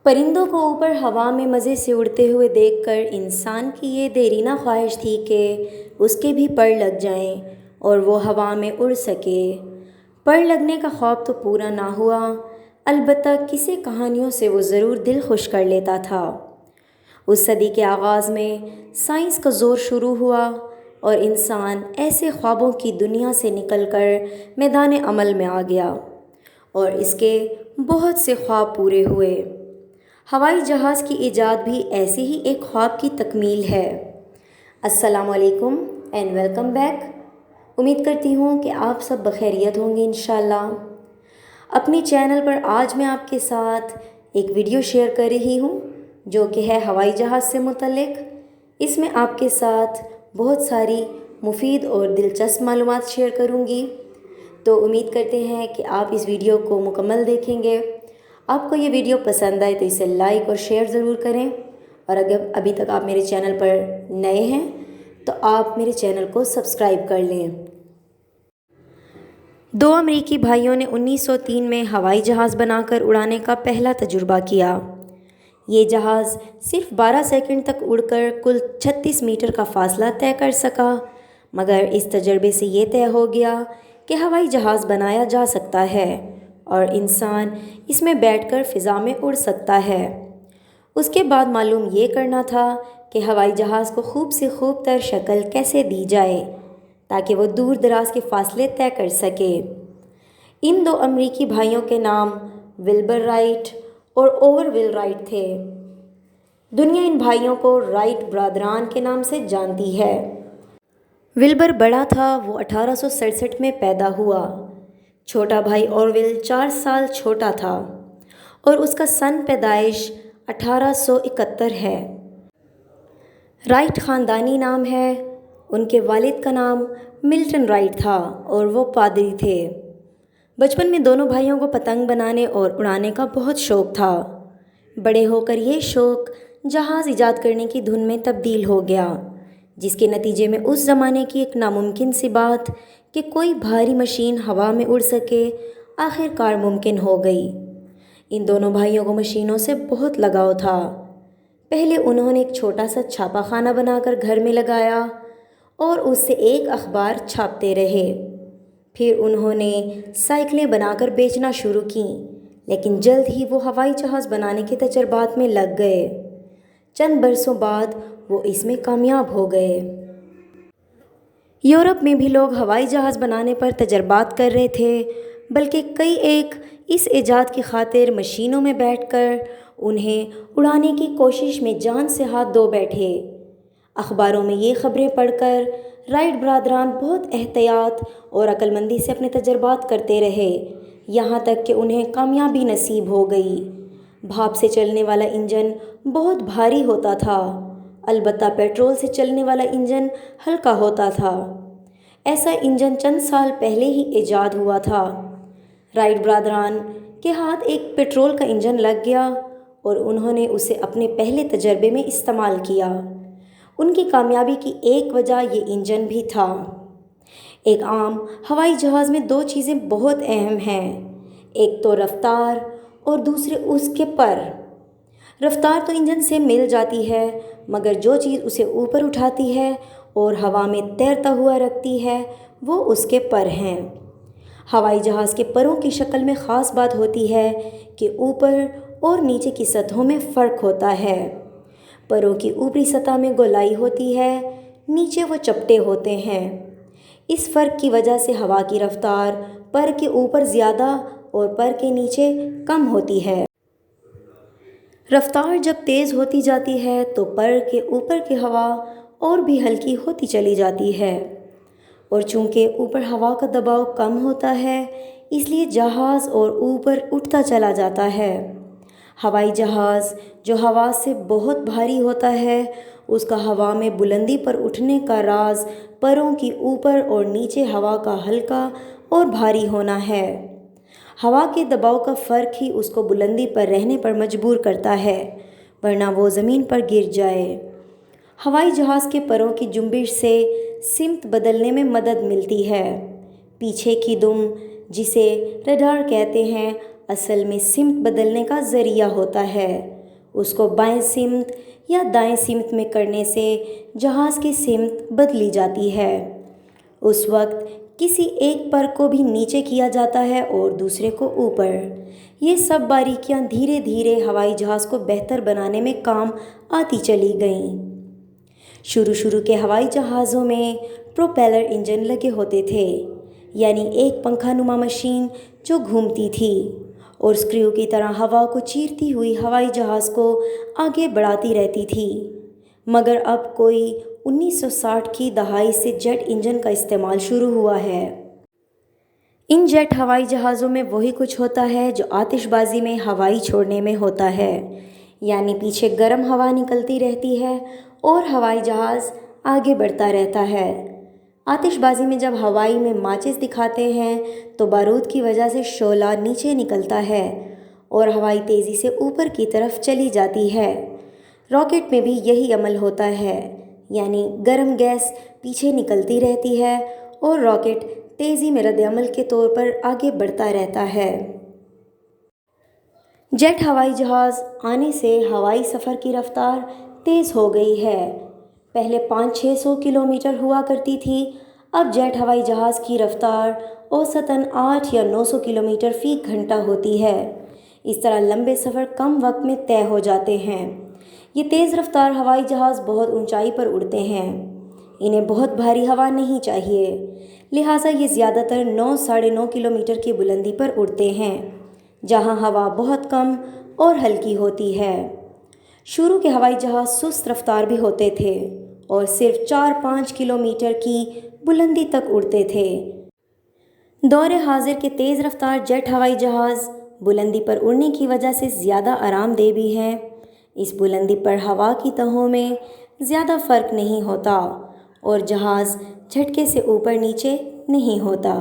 پرندوں کو اوپر ہوا میں مزے سے اڑتے ہوئے دیکھ کر انسان کی یہ دیرینہ خواہش تھی کہ اس کے بھی پر لگ جائیں اور وہ ہوا میں اڑ سکے۔ پر لگنے کا خواب تو پورا نہ ہوا، البتہ کسی کہانیوں سے وہ ضرور دل خوش کر لیتا تھا۔ اس صدی کے آغاز میں سائنس کا زور شروع ہوا اور انسان ایسے خوابوں کی دنیا سے نکل کر میدان عمل میں آ گیا اور اس کے بہت سے خواب پورے ہوئے۔ ہوائی جہاز کی ایجاد بھی ایسی ہی ایک خواب کی تکمیل ہے۔ السلام علیکم اینڈ ویلکم بیک۔ امید کرتی ہوں کہ آپ سب بخیریت ہوں گے انشاءاللہ۔ اپنی چینل پر آج میں آپ کے ساتھ ایک ویڈیو شیئر کر رہی ہوں جو کہ ہے ہوائی جہاز سے متعلق۔ اس میں آپ کے ساتھ بہت ساری مفید اور دلچسپ معلومات شیئر کروں گی، تو امید کرتے ہیں کہ آپ اس ویڈیو کو مکمل دیکھیں گے۔ آپ کو یہ ویڈیو پسند آئے تو اسے لائک اور شیئر ضرور کریں، اور اگر ابھی تک آپ میرے چینل پر نئے ہیں تو آپ میرے چینل کو سبسکرائب کر لیں۔ دو امریکی بھائیوں نے 1903 میں ہوائی جہاز بنا کر اڑانے کا پہلا تجربہ کیا۔ یہ جہاز صرف 12 سیکنڈ تک اڑ کر کل 36 میٹر کا فاصلہ طے کر سکا، مگر اس تجربے سے یہ طے ہو گیا کہ ہوائی جہاز بنایا جا سکتا ہے اور انسان اس میں بیٹھ کر فضا میں اڑ سکتا ہے۔ اس کے بعد معلوم یہ کرنا تھا کہ ہوائی جہاز کو خوب سے خوب تر شکل کیسے دی جائے تاکہ وہ دور دراز کے فاصلے طے کر سکے۔ ان دو امریکی بھائیوں کے نام ولبر رائٹ اور اوور رائٹ تھے۔ دنیا ان بھائیوں کو رائٹ برادران کے نام سے جانتی ہے۔ ولبر بڑا تھا، وہ 1867 میں پیدا ہوا۔ چھوٹا بھائی اورول 4 سال چھوٹا تھا اور اس کا سن پیدائش 1871 ہے۔ رائٹ خاندانی نام ہے۔ ان کے والد کا نام ملٹن رائٹ تھا اور وہ پادری تھے۔ بچپن میں دونوں بھائیوں کو پتنگ بنانے اور اڑانے کا بہت شوق تھا۔ بڑے ہو کر یہ شوق جہاز ایجاد کرنے کی دھن میں تبدیل ہو گیا، جس کے نتیجے میں اس زمانے کی ایک ناممکن سی بات کہ کوئی بھاری مشین ہوا میں اڑ سکے آخر کار ممکن ہو گئی۔ ان دونوں بھائیوں کو مشینوں سے بہت لگاؤ تھا۔ پہلے انہوں نے ایک چھوٹا سا چھاپا خانہ بنا کر گھر میں لگایا اور اس سے ایک اخبار چھاپتے رہے۔ پھر انہوں نے سائیکلیں بنا کر بیچنا شروع کیں، لیکن جلد ہی وہ ہوائی جہاز بنانے کے تجربات میں لگ گئے۔ چند برسوں بعد وہ اس میں کامیاب ہو گئے۔ یورپ میں بھی لوگ ہوائی جہاز بنانے پر تجربات کر رہے تھے، بلکہ کئی ایک اس ایجاد کی خاطر مشینوں میں بیٹھ کر انہیں اڑانے کی کوشش میں جان سے ہاتھ دھو بیٹھے۔ اخباروں میں یہ خبریں پڑھ کر رائٹ برادران بہت احتیاط اور عقل مندی سے اپنے تجربات کرتے رہے، یہاں تک کہ انہیں کامیابی نصیب ہو گئی۔ بھاپ سے چلنے والا انجن بہت بھاری ہوتا تھا، البتہ پیٹرول سے چلنے والا انجن ہلکا ہوتا تھا۔ ایسا انجن چند سال پہلے ہی ایجاد ہوا تھا۔ رائٹ برادران کے ہاتھ ایک پیٹرول کا انجن لگ گیا اور انہوں نے اسے اپنے پہلے تجربے میں استعمال کیا۔ ان کی کامیابی کی ایک وجہ یہ انجن بھی تھا۔ ایک عام ہوائی جہاز میں 2 چیزیں بہت اہم ہیں، ایک تو رفتار اور دوسرے اس کے پر۔ رفتار تو انجن سے مل جاتی ہے، مگر جو چیز اسے اوپر اٹھاتی ہے اور ہوا میں تیرتا ہوا رکھتی ہے وہ اس کے پر ہیں۔ ہوائی جہاز کے پروں کی شکل میں خاص بات ہوتی ہے کہ اوپر اور نیچے کی سطحوں میں فرق ہوتا ہے۔ پروں کی اوپری سطح میں گولائی ہوتی ہے، نیچے وہ چپٹے ہوتے ہیں۔ اس فرق کی وجہ سے ہوا کی رفتار پر کے اوپر زیادہ اور پر کے نیچے کم ہوتی ہے۔ رفتار جب تیز ہوتی جاتی ہے تو پر کے اوپر کی ہوا اور بھی ہلکی ہوتی چلی جاتی ہے، اور چونکہ اوپر ہوا کا دباؤ کم ہوتا ہے اس لیے جہاز اور اوپر اٹھتا چلا جاتا ہے۔ ہوائی جہاز جو ہوا سے بہت بھاری ہوتا ہے، اس کا ہوا میں بلندی پر اٹھنے کا راز پروں کی اوپر اور نیچے ہوا کا ہلکا اور بھاری ہونا ہے۔ ہوا کے دباؤ کا فرق ہی اس کو بلندی پر رہنے پر مجبور کرتا ہے، ورنہ وہ زمین پر گر جائے۔ ہوائی جہاز کے پروں کی جنبش سے سمت بدلنے میں مدد ملتی ہے۔ پیچھے کی دم جسے رڈار کہتے ہیں، اصل میں سمت بدلنے کا ذریعہ ہوتا ہے۔ اس کو بائیں سمت یا دائیں سمت میں کرنے سے جہاز کی سمت بدلی جاتی ہے۔ اس وقت کسی ایک پر کو بھی نیچے کیا جاتا ہے اور دوسرے کو اوپر۔ یہ سب باریکیاں دھیرے دھیرے ہوائی جہاز کو بہتر بنانے میں کام آتی چلی گئیں۔ شروع کے ہوائی جہازوں میں پروپیلر انجن لگے ہوتے تھے، یعنی ایک پنکھا نما مشین جو گھومتی تھی اور اسکریو کی طرح ہوا کو چیرتی ہوئی ہوائی جہاز کو آگے بڑھاتی رہتی تھی۔ مگر اب کوئی 1960 کی دہائی سے جیٹ انجن کا استعمال شروع ہوا ہے۔ ان جیٹ ہوائی جہازوں میں وہی کچھ ہوتا ہے جو آتش بازی میں ہوائی چھوڑنے میں ہوتا ہے، یعنی پیچھے گرم ہوا نکلتی رہتی ہے اور ہوائی جہاز آگے بڑھتا رہتا ہے۔ آتش بازی میں جب ہوائی میں ماچس دکھاتے ہیں تو بارود کی وجہ سے شعلہ نیچے نکلتا ہے اور ہوائی تیزی سے اوپر کی طرف چلی جاتی ہے۔ راکٹ میں بھی یہی عمل ہوتا ہے، یعنی گرم گیس پیچھے نکلتی رہتی ہے اور راکٹ تیزی میں رد عمل کے طور پر آگے بڑھتا رہتا ہے۔ جیٹ ہوائی جہاز آنے سے ہوائی سفر کی رفتار تیز ہو گئی ہے۔ پہلے 500-600 کلومیٹر ہوا کرتی تھی، اب جیٹ ہوائی جہاز کی رفتار اوسطاً 8 یا 900 کلومیٹر فی گھنٹہ ہوتی ہے۔ اس طرح لمبے سفر کم وقت میں طے ہو جاتے ہیں۔ یہ تیز رفتار ہوائی جہاز بہت اونچائی پر اڑتے ہیں۔ انہیں بہت بھاری ہوا نہیں چاہیے، لہٰذا یہ زیادہ تر 9-9.5 کلومیٹر کی بلندی پر اڑتے ہیں، جہاں ہوا بہت کم اور ہلکی ہوتی ہے۔ شروع کے ہوائی جہاز سست رفتار بھی ہوتے تھے اور صرف 4-5 کلومیٹر کی بلندی تک اڑتے تھے۔ دور حاضر کے تیز رفتار جیٹ ہوائی جہاز بلندی پر اڑنے کی وجہ سے زیادہ آرام دہ بھی ہیں۔ اس بلندی پر ہوا کی تہوں میں زیادہ فرق نہیں ہوتا اور جہاز جھٹکے سے اوپر نیچے نہیں ہوتا۔